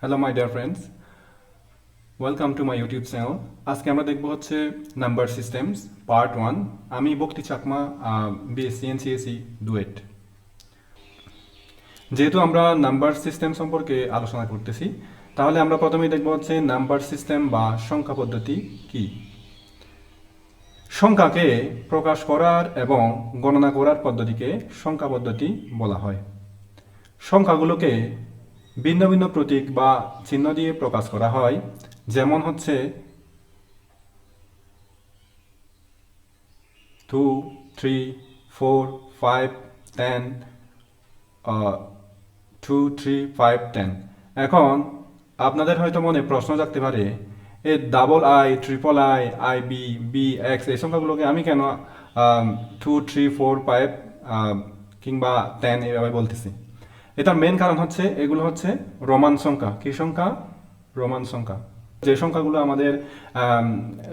Hello my dear friends, welcome to my YouTube channel. আজকে আমরা দেখব হচ্ছে নাম্বার সিস্টেমস পার্ট 1। আমি Bakti Chakma, BSc and CSC DUET. যেহেতু আমরা নাম্বার সিস্টেম সম্পর্কে আলোচনা করতেছি, তাহলে আমরা প্রথমেই দেখব হচ্ছে নাম্বার সিস্টেম বা সংখ্যা পদ্ধতি কি। সংখ্যাকে প্রকাশ করার এবং গণনা করার পদ্ধতিকে সংখ্যা পদ্ধতি বলা হয়। সংখ্যাগুলোকে ভিন্ন ভিন্ন প্রতীক বা চিহ্ন দিয়ে প্রকাশ করা হয়, যেমন হচ্ছে 2, 3, 4, 5, 10, 2, 3, 5, 10। এখন আপনাদের হয়তো মনে প্রশ্ন জাগতে পারে, এই double I, triple I, I B, B X এই সংখ্যাগুলোকে আমি কেন 2, 3, 4, 5 কিংবা 10 এভাবে বলতেছি। এটার মেন কারণ হচ্ছে এগুলো হচ্ছে রোমান সংখ্যা। কি সংখ্যা? রোমান সংখ্যা। যে সংখ্যাগুলো আমাদের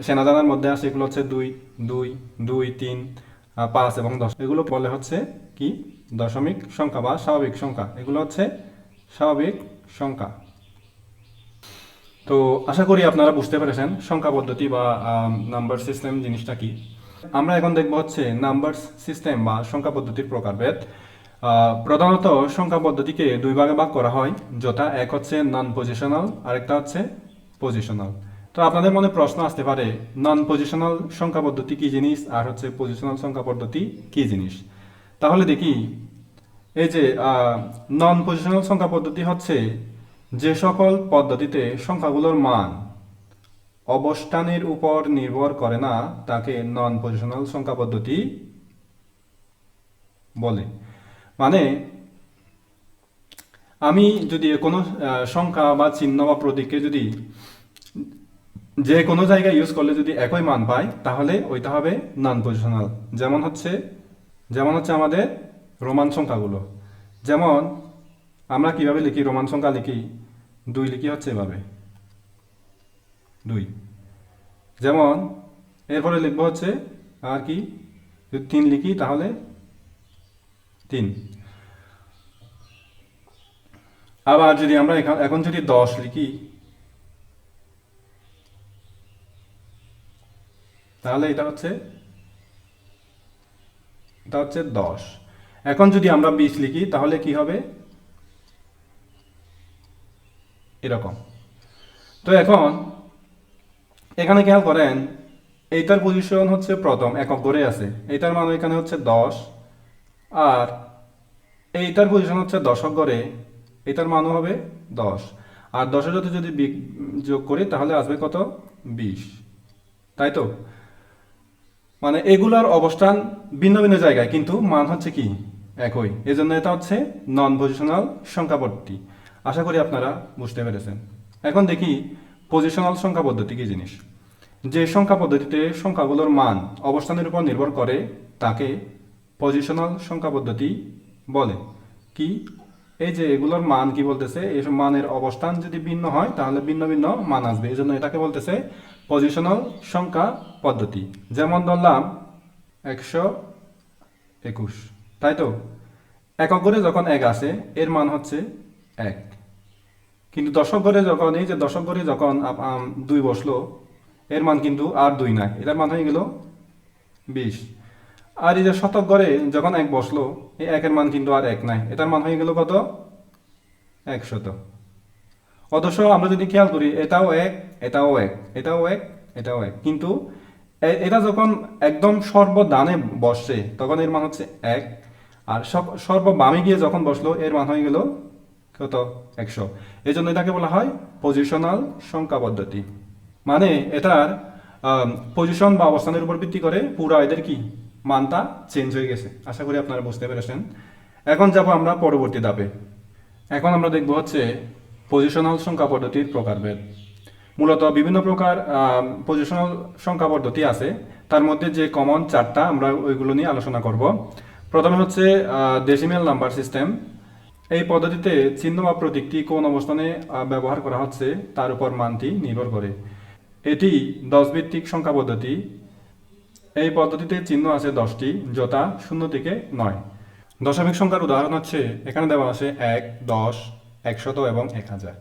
সেনাজানার মধ্যে আছে এগুলো হচ্ছে 2, 2, 2, 3, 5 এবং 10। এগুলো বলে হচ্ছে কি দশমিক সংখ্যা বা স্বাভাবিক সংখ্যা। এগুলো হচ্ছে স্বাভাবিক সংখ্যা। তো আশা করি আপনারা বুঝতে পেরেছেন সংখ্যা পদ্ধতি বা নাম্বার সিস্টেম জিনিসটা কি। আমরা এখন দেখব হচ্ছে নাম্বার সিস্টেম বা সংখ্যা পদ্ধতির প্রকারভেদ। প্রধানত সংখ্যা পদ্ধতিকে দুই ভাগে ভাগ করা হয়, যথা এক হচ্ছে নন পজিশনাল, আরেকটা হচ্ছে পজিশনাল। তো আপনাদের মনে প্রশ্ন আসতে পারে, নন পজিশনাল সংখ্যা পদ্ধতি কি জিনিস আর হচ্ছে পজিশনাল সংখ্যা পদ্ধতি কি জিনিস। তাহলে দেখি, এই যে নন পজিশনাল সংখ্যা পদ্ধতি হচ্ছে যে সকল পদ্ধতিতে সংখ্যাগুলোর মান অবস্থানের উপর নির্ভর করে না, তাকে নন পজিশনাল সংখ্যা পদ্ধতি বলে। মানে আমি যদি কোনো সংখ্যা বা চিহ্ন বা প্রতীককে যদি যে কোনো জায়গায় ইউজ করলে যদি একই মান পাই, তাহলে ওইটা হবে নন পজিশনাল। যেমন হচ্ছে আমাদের রোমান সংখ্যাগুলো। যেমন আমরা কিভাবে লিখি, রোমান সংখ্যা লিখি 2 লিখি হচ্ছে এভাবে 2। যেমন এরপরে লিখবো হচ্ছে আর কি, যদি 3 লিখি তাহলে 3। আবার যদি আমরা এখন যদি 10 লিখি তাহলে এটা হচ্ছে 10। এখন যদি আমরা 20 লিখি তাহলে কি হবে, এরকম। তো এখন এখানে খেয়াল করেন, এইটার পজিশন হচ্ছে প্রথম একক ঘরে আছে, এইটার মান এখানে হচ্ছে 10। আর এইটার পজিশন হচ্ছে দশক ঘরে, এটার মানও হবে 10। আর 10-এর সাথে যদি যোগ করি তাহলে আসবে কত, 20। তাই তো? মানে এগুলার অবস্থান ভিন্ন ভিন্ন জায়গায়, কিন্তু মান হচ্ছে কি একই। এজন্য এটা হচ্ছে নন পজিশনাল সংখ্যা পদ্ধতি। আশা করি আপনারা বুঝতে পেরেছেন। এখন দেখি পজিশনাল সংখ্যা পদ্ধতি কি জিনিস। যে সংখ্যা পদ্ধতিতে সংখ্যাগুলোর মান অবস্থানের উপর নির্ভর করে তাকে পজিশনাল সংখ্যা পদ্ধতি বলে। কি, এই যে এগুলোর মান কি বলতেছে, এইসব মানের অবস্থান যদি ভিন্ন হয় তাহলে ভিন্ন ভিন্ন মান আসবে, এই জন্য এটাকে বলতেছে পজিশনাল সংখ্যা পদ্ধতি। যেমন ধরলাম 121, তাই তো? একক ঘরে যখন 1 আসে এর মান হচ্ছে 1, কিন্তু দশক ঘরে যখন, এই যে দশক ঘরে যখন 2 বসলো, এর মান কিন্তু আর 2 নাই, এটার মান হয়ে গেল 20। আর এই যে শতক ঘরে যখন 1 বসলো, এই 1-এর মান কিন্তু আর 1 নাই, এটার মান হয়ে গেল কত, 100। অথচ আমরা যদি খেয়াল করি, এটাও 1, এটাও 1, এটাও 1, এটাও 1, কিন্তু এটা যখন একদম সর্বদানে বসছে তখন এর মান হচ্ছে 1। আর সর্ববামে গিয়ে যখন বসলো এর মান হয়ে গেল কত, 100। এই জন্য এটাকে বলা হয় পজিশনাল সংখ্যা পদ্ধতি। মানে এটার পজিশন বা অবস্থানের উপর ভিত্তি করে পুরো এদের কি মানটা চেঞ্জ হয়ে গেছে। আশা করি আপনারা বুঝতে পেরেছেন। এখন যাব আমরা পরবর্তী ধাপে। এখন আমরা দেখব হচ্ছে পজিশনাল সংখ্যা পদ্ধতির প্রকারভেদ। মূলত বিভিন্ন প্রকার পজিশনাল সংখ্যা পদ্ধতি আছে, তার মধ্যে যে কমন 4টা আমরা ওইগুলো নিয়ে আলোচনা করব। প্রথমে হচ্ছে ডেসিমেল নাম্বার সিস্টেম। এই পদ্ধতিতে চিহ্ন বা প্রতীকটি কোন অবস্থানে ব্যবহার করা হচ্ছে তার উপর মানটি নির্ভর করে। এটি 10 ভিত্তিক সংখ্যা পদ্ধতি। এই পদ্ধতিতে চিহ্ন আছে 10টি, যথা 0 থেকে 9। দশমিক সংখ্যার উদাহরণ হচ্ছে এখানে দেওয়া আছে 1, 10, 100 এবং 1000।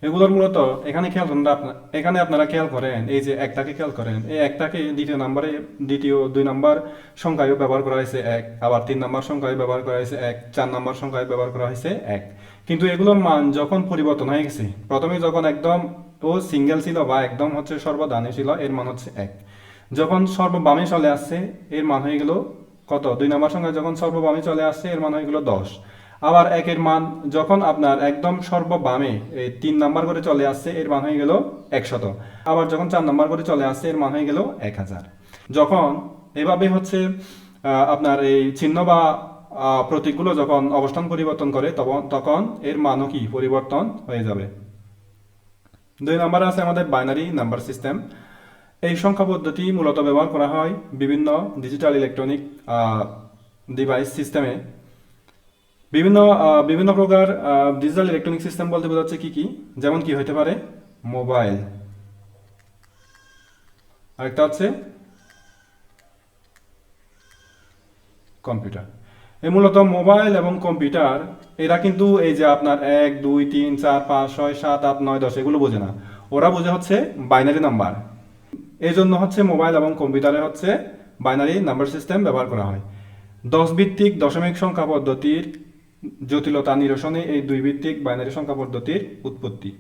এগুলোর মূলত এখানে খেয়াল করেন এখানে আপনারা খেয়াল করেন এই যে একটাকে খেয়াল করেন, এই একটাকে দ্বিতীয় 2 নম্বর সংখ্যায়ও ব্যবহার করা হয়েছে এক, আবার 3 নম্বর সংখ্যায় ব্যবহার করা হয়েছে এক, 4 নম্বর সংখ্যায় ব্যবহার করা হয়েছে এক। কিন্তু এগুলোর মান যখন পরিবর্তন হয়ে গেছে, প্রথমে যখন একদম ও সিঙ্গেল ছিল বা একদম হচ্ছে সর্বদানে ছিল, এর মান হচ্ছে এক। যখন সর্ববামে চলে আসছে এর মান হয়ে গেল কত, 2 নম্বর সংখ্যা যখন সর্ববামে চলে আসছে এর মান হয়ে গেল 10। আবার একের মান যখন আপনার একদম সর্ববামে এই 3 নম্বর করে চলে আসছে এর মান হয়ে গেল 100। আবার যখন 4 নম্বর করে চলে আসছে এর মান হয়ে গেল 1000। যখন এভাবে হচ্ছে আপনার এই চিহ্ন বা প্রতীকগুলো যখন অবস্থান পরিবর্তন করে তখন এর মানও কি পরিবর্তন হয়ে যাবে। 2 নম্বরে আছে আমাদের বাইনারি নাম্বার সিস্টেম। এই সংখ্যা পদ্ধতি মূলত ব্যবহার করা হয় বিভিন্ন ডিজিটাল ইলেকট্রনিক ডিভাইস সিস্টেমে। বিভিন্ন প্রকার ডিজিটাল ইলেকট্রনিক সিস্টেম বলতে বোঝাচ্ছে কি কি, যেমন কি হতে পারে মোবাইল, আরেকটা হচ্ছে কম্পিউটার। এই মূলত মোবাইল এবং কম্পিউটার এরা কিন্তু এই যে আপনার 1 2 3 4 5 6 7 8 9 10 এগুলো বোঝে না, ওরা বোঝে হচ্ছে বাইনারি নাম্বার। এই জন্য হচ্ছে মোবাইল এবং কম্পিউটারে হচ্ছে বাইনারি নাম্বার সিস্টেম ব্যবহার করা হয়। 10 ভিত্তিক দশমিক সংখ্যা পদ্ধতির জটিলতা নিরসনে এই 2 ভিত্তিক বাইনারি সংখ্যা পদ্ধতির উৎপত্তি।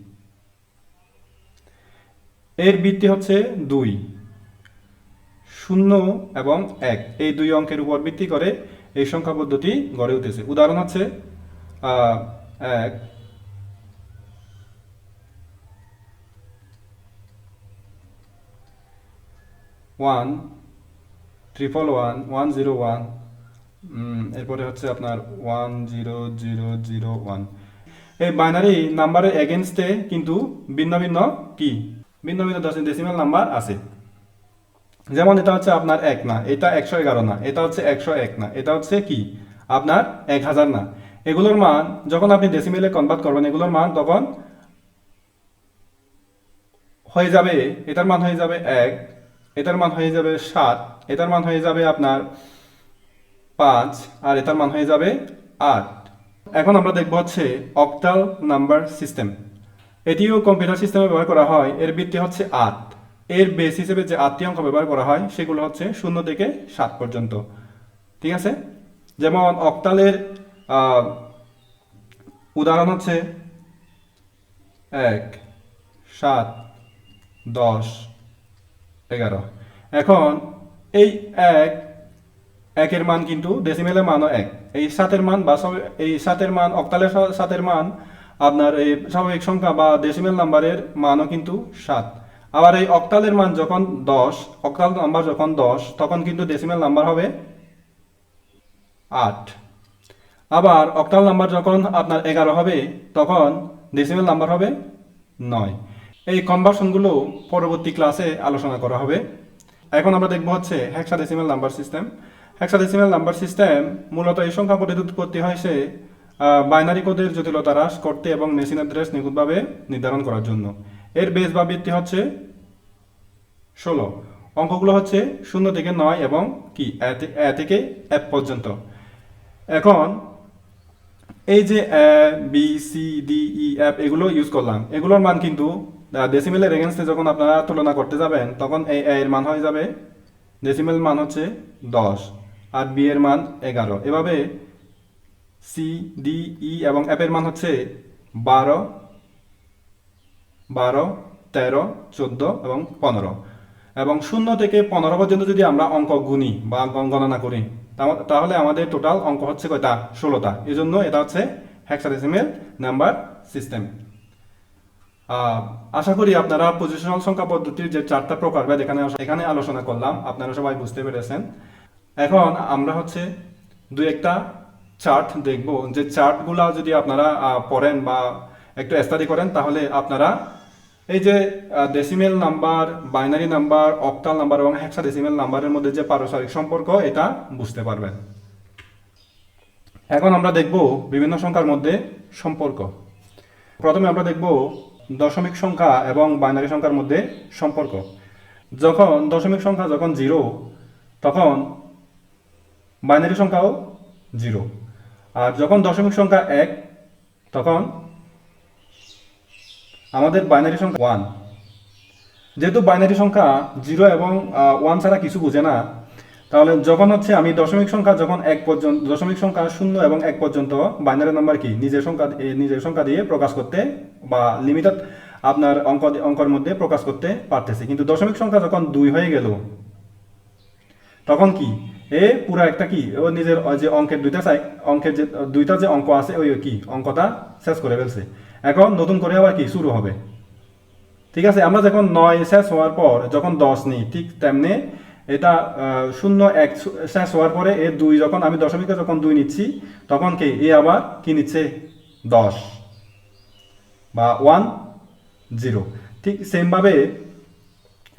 এর ভিত্তি হচ্ছে 2, 0 এবং 1 এই 2 অঙ্কের উপর ভিত্তি করে এই সংখ্যা পদ্ধতি গড়ে উঠেছে। উদাহরণ হচ্ছে 1 1 111 101, এরপরে হচ্ছে আপনার 10001। এই বাইনারি নাম্বারের এগেনস্টে কিন্তু ভিন্ন ভিন্ন কি ভিন্ন ভিন্ন ডেসিমাল নাম্বার আছে। যেমন এটা হচ্ছে আপনার 1 না, এটা 111 না, এটা হচ্ছে 101 না, এটা হচ্ছে কি আপনার 1000 না। এগুলোর মান যখন আপনি ডেসিমেলে কনভার্ট করবেন এগুলোর মান তখন হয়ে যাবে, এটার মান হয়ে যাবে 1, এটার মান হয়ে যাবে 7, এটার মান হয়ে যাবে আপনার 5, আর এটার মান হয়ে যাবে 8। এখন আমরা দেখব হচ্ছে অক্টাল নাম্বার সিস্টেম। এটিও কম্পিউটার সিস্টেমে ব্যবহার করা হয়। এর ভিত্তি হচ্ছে 8। এর বেস হিসেবে যে 8টি অঙ্ক ব্যবহার করা হয় সেগুলো হচ্ছে 0 থেকে 7 পর্যন্ত। ঠিক আছে, যেমন অক্টালের উদাহরণ হচ্ছে 1 7 10 11। এখন এই একের মান কিন্তু ডেসিমেলের মানও 1। এই 7-এর মান বা এই 7-এর মান অক্টালের 7-এর মান আপনার এই স্বাভাবিক সংখ্যা বা ডেসিমেল নাম্বারের মানও কিন্তু 7। আবার এই অক্টালের মান যখন 10, অক্টাল নাম্বার যখন 10 তখন কিন্তু ডেসিমেল নাম্বার হবে 8। আবার অক্টাল নাম্বার যখন আপনার 11 হবে তখন ডেসিমেল নাম্বার হবে 9। এই কনভার্সনগুলো পরবর্তী ক্লাসে আলোচনা করা হবে। এখন আমরা দেখব হচ্ছে hexadecimal number system. Hexadecimal number system মূলত এই সংখ্যা পদ্ধতির উৎপত্তি হয়েছে বাইনারি কোডের জটিলতা হ্রাস করতে এবং মেশিন অ্যাড্রেস নিখুঁতভাবে নির্ধারণ করার জন্য। এর বেস বা ভিত্তি হচ্ছে 16। অঙ্কগুলো হচ্ছে 0 থেকে 9 এবং কি এ থেকে F পর্যন্ত। এখন এই যে A B C D E F এগুলো ইউজ করলাম, এগুলোর মান কিন্তু ডেসিমেলের এগেনস্টে যখন আপনারা তুলনা করতে যাবেন তখন এই এ এর মান হয়ে যাবে, ডেসিমেল মান হচ্ছে 10 আর বি এর মান 11। এভাবে সি ডি ই এবং এফ এর মান হচ্ছে 12 12 13 14 এবং 15। এবং 0 থেকে 15 পর্যন্ত যদি আমরা অঙ্ক গুনি বা গণনা করি তাহলে আমাদের টোটাল অঙ্ক হচ্ছে কয়টা, 16টা। এই জন্য এটা হচ্ছে হেক্সাডেসিমেল নাম্বার সিস্টেম। আশা করি আপনারা পজিশনাল সংখ্যা পদ্ধতির যে 4টা প্রকারভেদ এখানে আলোচনা করলাম আপনারা সবাই বুঝতে পেরেছেন। এখন আমরা হচ্ছে 2-একটা চার্ট দেখব, যে চার্টগুলা যদি আপনারা পড়েন বা একটু স্টাডি করেন তাহলে আপনারা এই যে decimal number, binary number, octal number এবং হেক্সাডেসিমেল নাম্বারের মধ্যে যে পারস্পরিক সম্পর্ক এটা বুঝতে পারবেন। এখন আমরা দেখব বিভিন্ন সংখ্যার মধ্যে সম্পর্ক। প্রথমে আমরা দেখব দশমিক সংখ্যা এবং বাইনারি সংখ্যার মধ্যে সম্পর্ক। যখন দশমিক সংখ্যা যখন 0 তখন বাইনারি সংখ্যাও 0, আর যখন দশমিক সংখ্যা 1 তখন আমাদের বাইনারি সংখ্যা 1। যেহেতু বাইনারি সংখ্যা 0 এবং 1 ছাড়া কিছু বোঝে না, তাহলে যখন হচ্ছে আমি দশমিক সংখ্যা যখন 1 পর্যন্ত, দশমিক সংখ্যা 0 এবং 1 পর্যন্ত বাইনারি নাম্বার কি নিজের সংখ্যা দিয়ে প্রকাশ করতে বা লিমিটেড আপনার অঙ্কের মধ্যে প্রকাশ করতে পারতেছে। কিন্তু দশমিক সংখ্যা যখন 2 হয়ে গেল, তখন কি পুরা একটা কি ও নিজের যে অঙ্কের যে দুইটা যে অঙ্ক আছে ওই কি অঙ্কটা শেষ করে ফেলছে। এখন নতুন করে আবার কি শুরু হবে। ঠিক আছে, আমরা যখন 9 শেষ হওয়ার পর যখন 10 নিই, ঠিক তেমনি এটা 0 1 শেষ হওয়ার পরে 2 যখন আমি দশমিকে যখন 2 নিচ্ছি, তখন কি আবার কি নিচ্ছে 10 বা 1 0। ঠিক সেমভাবে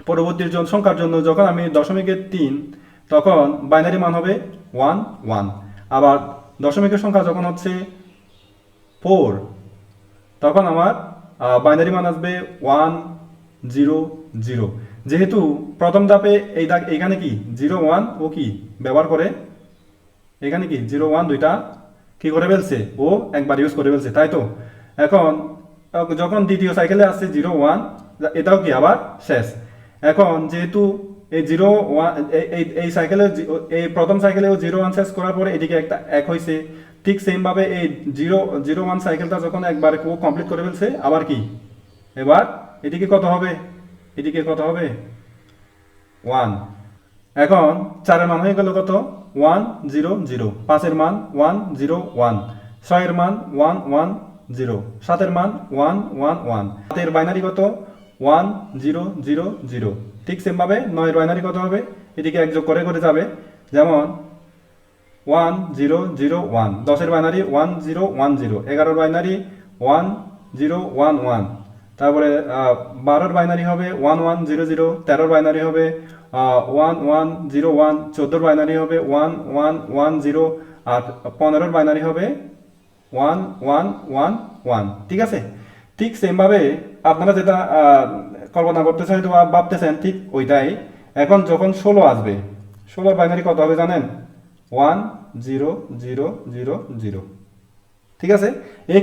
পরবর্তী সংখ্যার জন্য যখন আমি দশমিকের 3, তখন বাইনারি মান হবে 1 1। আবার দশমিকের সংখ্যা যখন হচ্ছে 4, তখন আমার বাইনারি মান আসবে 1 0 0। যেহেতু প্রথম ধাপে এইখানে কি 0 1 ও কি ব্যবহার করে, এখানে কি 0 1 দুইটা কি করে ফেলছে, ও একবার ইউজ করে ফেলছে, তাই তো। এখন যখন দ্বিতীয় সাইকেলে আসছে 0 1, এটাও কি আবার শেষ। এখন যেহেতু এই 0 1 এই সাইকেলে, এই প্রথম সাইকেলেও 0 1 শেষ করার পরে এদিকে একটা 1 হয়েছে, ঠিক সেম ভাবে এই 0 0 1 সাইকেলটা যখন একবার কমপ্লিট করে ফেলছে, আবার কি এবার এদিকে কত হবে, এদিকে কত হবে 1। এখন 4 এর মান হয়ে গেল কত 1 0 0, 5 এর মান 1 0 1, 6 এর মান 1 1 0, 7 এর মান 1 1 1, 7 এর বাইনারি কত 1 0 0 0। ঠিক সেম ভাবে 9 এর বাইনারি কত হবে, এদিকে এক যোগ করে করে যাবে, যেমন 1 0 0 1, 10 এর বাইনারি 1 0 1 0, 11 এর বাইনারি 1 0 1 1, তারপরে 12 এর বাইনারি হবে 1 1 0 0, 13 এর বাইনারি হবে 1 1 0 1, 14 এর বাইনারি হবে 1 1 1 0, আর 15 এর বাইনারি হবে 1 1 1 1। ঠিক আছে, ঠিক সেম ভাবে আপনারা যেটা কল্পনা করতেছেন বা ভাবতেছেন, ঠিক ওইটাই। এখন যখন 16 আসবে, 16 এর বাইনারি কত হবে জানেন, 1 0 0 0 0। ঠিক আছে,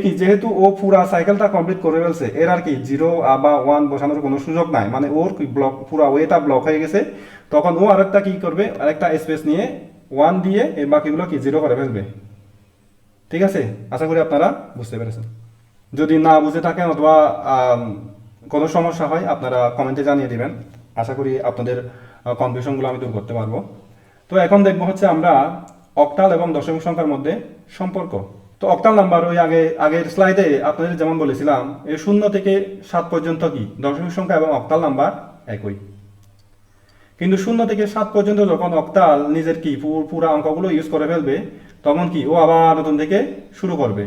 কি যেহেতু ও পুরা সাইকেলটা কমপ্লিট করে ফেলছে, এর আর কি 0 বা 1 বসানোর কোনো সুযোগ নাই, মানে ওর কি ব্লক পুরা ওয়েটা ব্লক হয়ে গেছে। তখন ও আরেকটা কি করবে, আরেকটা স্পেস নিয়ে 1 দিয়ে এই বাকিগুলো কি 0 করে ফেলবে। ঠিক আছে, আশা করি আপনারা বুঝতে পেরেছেন। যদি না বুঝে থাকেন অথবা কোনো সমস্যা হয়, আপনারা কমেন্টে জানিয়ে দিবেন। আশা করি আপনাদের কনফিউশনগুলো আমি দূর করতে পারবো। তো এখন দেখবো হচ্ছে আমরা অক্টাল এবং দশমিক সংখ্যার মধ্যে সম্পর্ক। তো অক্টাল নাম্বার ওই আগের স্লাইডে আপনাদের যেমন বলেছিলাম, এই 0 থেকে 7 পর্যন্ত কি দশমিক সংখ্যা এবং অক্টাল নাম্বার একই। কিন্তু 0 থেকে 7 পর্যন্ত যখন অক্টাল নিজের কি পুরা অঙ্কগুলো ইউজ করে ফেলবে, তখন কি ও আবার নতুন থেকে শুরু করবে,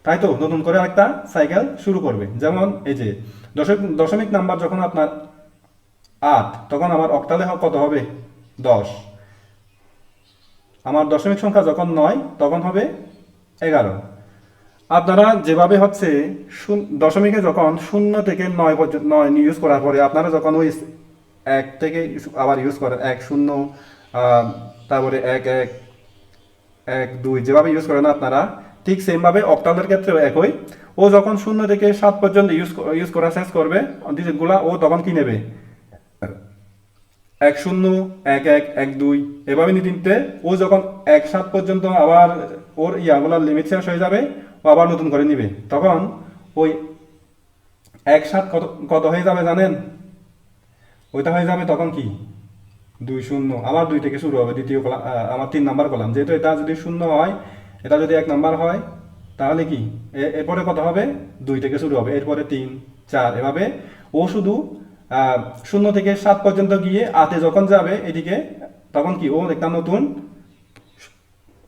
তাই তো, নতুন করে একটা সাইকেল শুরু করবে। যেমন এই যে দশমিক নাম্বার যখন আপনার 8, তখন আমার অক্টালে কত হবে 10। আমার দশমিক সংখ্যা যখন 9, তখন হবে 11। আপনারা যেভাবে হচ্ছে দশমিকে যখন 0 থেকে 9 পর্যন্ত 9 ইউজ করার পরে আপনারা যখন ওই 1 থেকে আবার ইউজ করেন 1 0, তারপরে 1 1 1 2 যেভাবে ইউজ করেন আপনারা, ঠিক সেমভাবে অক্টালের ক্ষেত্রেও একই। ও যখন 0 থেকে 7 পর্যন্ত ইউজ করা শেষ করবে ডিজিটগুলা, ও তখন কি নেবে 1 0 1 1 1 2 এভাবে নিতে। ও যখন 1 7 পর্যন্ত আবার ওর ইয়াগুলার লিমিট শেষ হয়ে যাবে, ও আবার নতুন করে নিবে। তখন ওই 1 7 কত হয়ে যাবে জানেন, ওইটা হয়ে যাবে তখন কি 2 0, আবার 2 থেকে শুরু হবে দ্বিতীয় কলাম, আমার 3 নাম্বার কলাম। যেহেতু এটা যদি 0 হয়, এটা যদি 1 নাম্বার হয়, তাহলে কি এরপরে কত হবে 2 থেকে শুরু হবে, এরপরে 3 4 এভাবে। ও শুধু 0 থেকে 7 পর্যন্ত গিয়ে 8 যখন যাবে এদিকে, তখন কি ও একটা নতুন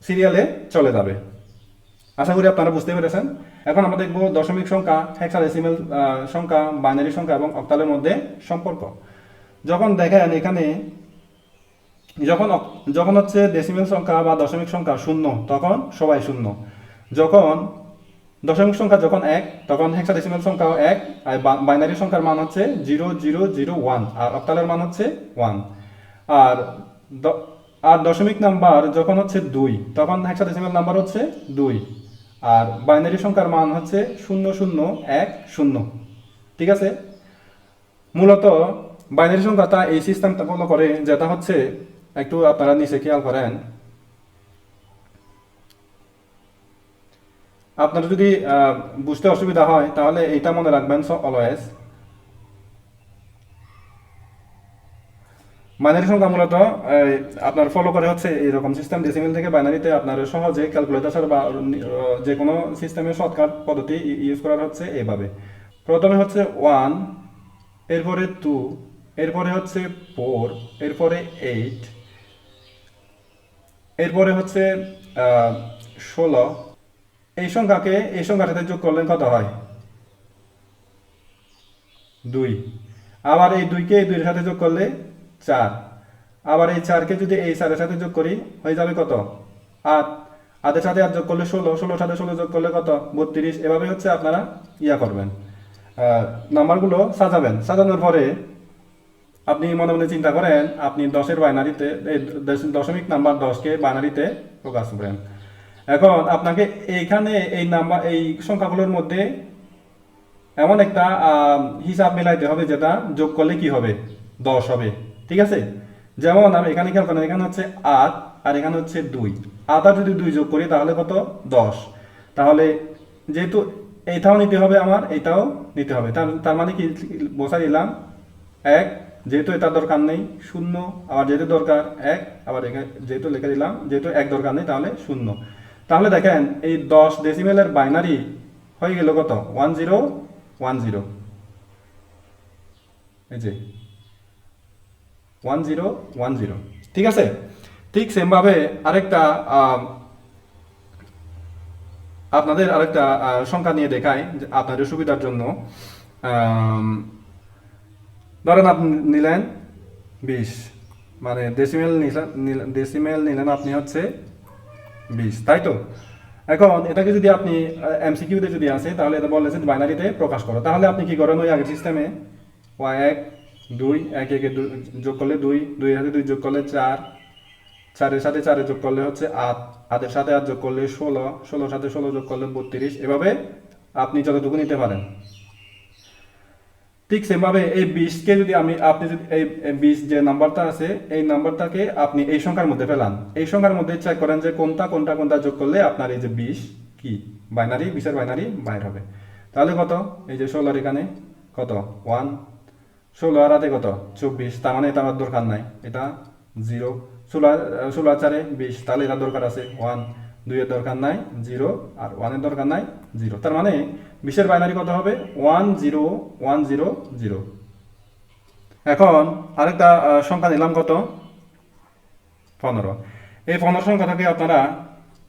সিরিয়ালে চলে যাবে। আশা করি আপনারা বুঝতে পেরেছেন। এখন আমরা দেখব দশমিক সংখ্যা, হেক্সাডেসিমাল সংখ্যা, বাইনারি সংখ্যা এবং অক্টালের মধ্যে সম্পর্ক। যখন দেখেন এখানে যখন হচ্ছে ডেসিমেল সংখ্যা বা দশমিক সংখ্যা 0, তখন সবাই 0। যখন দশমিক সংখ্যা যখন 1, তখন হেক্সাডেসিমাল সংখ্যাও 1, আর বাইনারি সংখ্যার মান হচ্ছে 0 0 0 1, আর অক্টালের মান হচ্ছে 1। আর দশমিক নাম্বার যখন হচ্ছে 2, তখন হেক্সাডেসিমাল নাম্বার হচ্ছে 2, আর বাইনারি সংখ্যার মান হচ্ছে 0010। ঠিক আছে, মূলত বাইনারি সংখ্যাটা এই সিস্টেমটা ফলো করে, যেটা হচ্ছে একটু আপনারা নিচে খেয়াল করেন। আপনার যদি বুঝতে অসুবিধা হয় তাহলে এইটা মনে রাখবেন অলওয়েজ। বাইনারি সংখ্যা মূলত আপনার ফলো করে হচ্ছে এরকম সিস্টেম। ডেসিমেল থেকে বাইনারিতে আপনার সহজে ক্যালকুলেটর ছাড়া বা যে কোনো সিস্টেমের শর্টকাট পদ্ধতি ইউজ করার হচ্ছে এইভাবে। প্রথমে হচ্ছে 1, এরপরে 2, এরপরে হচ্ছে 4, এরপরে 8, এরপরে হচ্ছে 16। এই সংখ্যাটাতে যোগ করলে কত হয়? 2। আবার এই 2কে এই 2 এর সাথে যোগ করলে 4। আবার এই 4কে যদি এই 4 এর সাথে যোগ করি হয়ে যাবে কত? 8। 8 এর সাথে 8 যোগ করলে 16, 16 এর সাথে 16 যোগ করলে কত? 32। এভাবে হচ্ছে আপনারা করবেন, নাম্বারগুলো সাজাবেন। সাজানোর পরে আপনি মনে মনে চিন্তা করেন আপনি 10-এর বাইনারিতে দশমিক নাম্বার 10কে বাইনারিতে প্রকাশ করেন। এখন আপনাকে এইখানে এই সংখ্যাগুলোর মধ্যে এমন একটা হিসাব মিলাইতে হবে যেটা যোগ করলে কি হবে? 10 হবে। ঠিক আছে, যেমন আমি এখানে খেয়াল করেন, এখানে হচ্ছে 8 আর এখানে হচ্ছে 2। 8 আর যদি 2 যোগ করি তাহলে কত? 10। তাহলে যেহেতু এইটাও নিতে হবে আমার, এইটাও নিতে হবে, তার মানে কি বসাই দিলাম 1, যেহেতু এটার দরকার নেই 0, আবার যেহেতু দরকার 1, আবার যেহেতু লিখে দিলাম যেহেতু 1 দরকার নেই তাহলে 0। তাহলে দেখেন এই 10 ডেসিমেলের বাইনারি হয়ে গেল কত? 1010। এই যে 1010। ঠিক আছে, ঠিক সেমভাবে আরেকটা আপনাদের আরেকটা সংখ্যা নিয়ে দেখায় আপনাদের সুবিধার জন্য। ধরেন আপনি নিলেন 20, মানে ডেসিমেল নিলেন আপনি হচ্ছে 20, তাই তো? এখন এটাকে যদি আপনি এমসিকিউতে যদি আসে তাহলে এটা বলেছেন বাইনারিতে প্রকাশ করো, তাহলে আপনি কি করেন? ওই আগের সিস্টেমে 1 2 1 1 যোগ করলে 2, 2 এর সাথে 2 যোগ করলে 4, 4 এর সাথে 4 যোগ করলে হচ্ছে 8, 8 এর সাথে 8 যোগ করলে 16, 16 এর সাথে 16 যোগ করলে 32। এভাবে আপনি যতটুকু নিতে পারেন। ঠিক সেমভাবে এই 20কে যদি আপনি যদি এই 20 যে নাম্বারটা আছে এই নাম্বারটাকে আপনি এই সংখ্যার মধ্যে ফেলান, এই সংখ্যার মধ্যে চেক করেন যে কোনটা যোগ করলে আপনার এই যে 20 কি বাইনারি, 20-এর বাইনারি বাইর হবে। তাহলে কত? এই যে 16 এখানে কত? 1, 16 আর হাতে কত? 24। তার মানে এটা আমার দরকার নাই, এটা 0। 16 আর 4 20, তাহলে এটা দরকার আছে 1। 2 এর দরকার নাই 0, আর 1 এর দরকার নাই 0। তার মানে 20-এর বাইনারি কত হবে? 10100। এখন আরেকটা সংখ্যা নিলাম কত? 15। এই 15 সংখ্যাটাকে আপনারা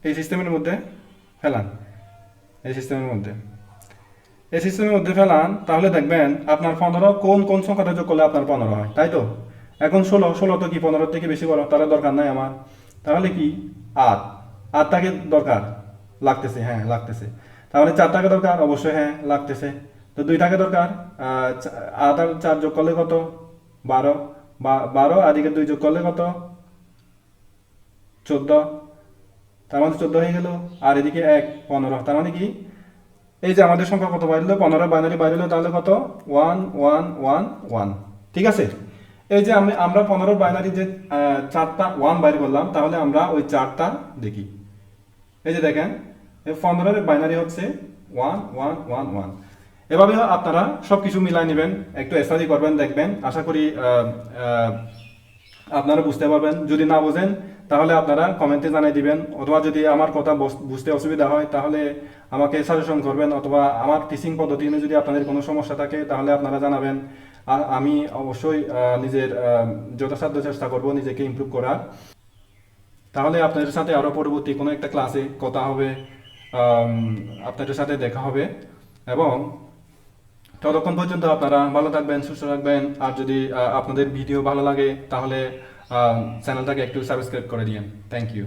এই সিস্টেমের মধ্যে ফেলান, এই সিস্টেমের মধ্যে ফেলান, তাহলে দেখবেন আপনার 15 কোন সংখ্যাটা যোগ করলে আপনার 15 হয়, তাই তো? এখন 16 তো কি 15 থেকে বেশি বড়, তাহলে দরকার নাই আমার। তাহলে কি 8, 8টাকে দরকার লাগতেছে, হ্যাঁ লাগতেছে। তাহলে 4টাকে দরকার অবশ্যই, হ্যাঁ লাগতেছে। তো 2টাকে দরকার, 8 আর 4 যোগ করলে কত? 12, 12 আর এদিকে 2 যোগ করলে কত? 14। তার মানে 14 হয়ে গেল, আর এদিকে 1 15। তার মানে কি এই যে আমাদের সংখ্যা কত বাইরলো? 15 বাইনারি বাইরলো, তাহলে কত? 1111। ঠিক আছে, এই যে আমরা 15 বাইনারি যে 4টা 1 বাইর করলাম, তাহলে আমরা ওই 4টা দেখি। এই যে দেখেন 15-এর বাইনারি হচ্ছে 1111। এভাবে আপনারা সবকিছু মিলাই নেবেন, একটু স্টাডি করবেন, দেখবেন। আশা করি আপনারা বুঝতে পারবেন। যদি না বোঝেন তাহলে আপনারা কমেন্টে জানিয়ে দিবেন, অথবা যদি আমার কথা বুঝতে অসুবিধা হয় তাহলে আমাকে সাজেশন করবেন, অথবা আমার টিচিং পদ্ধতি নিয়ে যদি আপনাদের কোনো সমস্যা থাকে তাহলে আপনারা জানাবেন। আর আমি অবশ্যই নিজের যথাসাধ্য চেষ্টা করব নিজেকে ইমপ্রুভ করার। তাহলে আপনাদের সাথে আরও পরবর্তী কোনো একটা ক্লাসে কথা হবে, আপনাদের সাথে দেখা হবে। এবং ততক্ষণ পর্যন্ত আপনারা ভালো থাকবেন, সুস্থ থাকবেন। আর যদি আপনাদের ভিডিও ভালো লাগে তাহলে চ্যানেলটাকে একটু সাবস্ক্রাইব করে দিন। Thank you.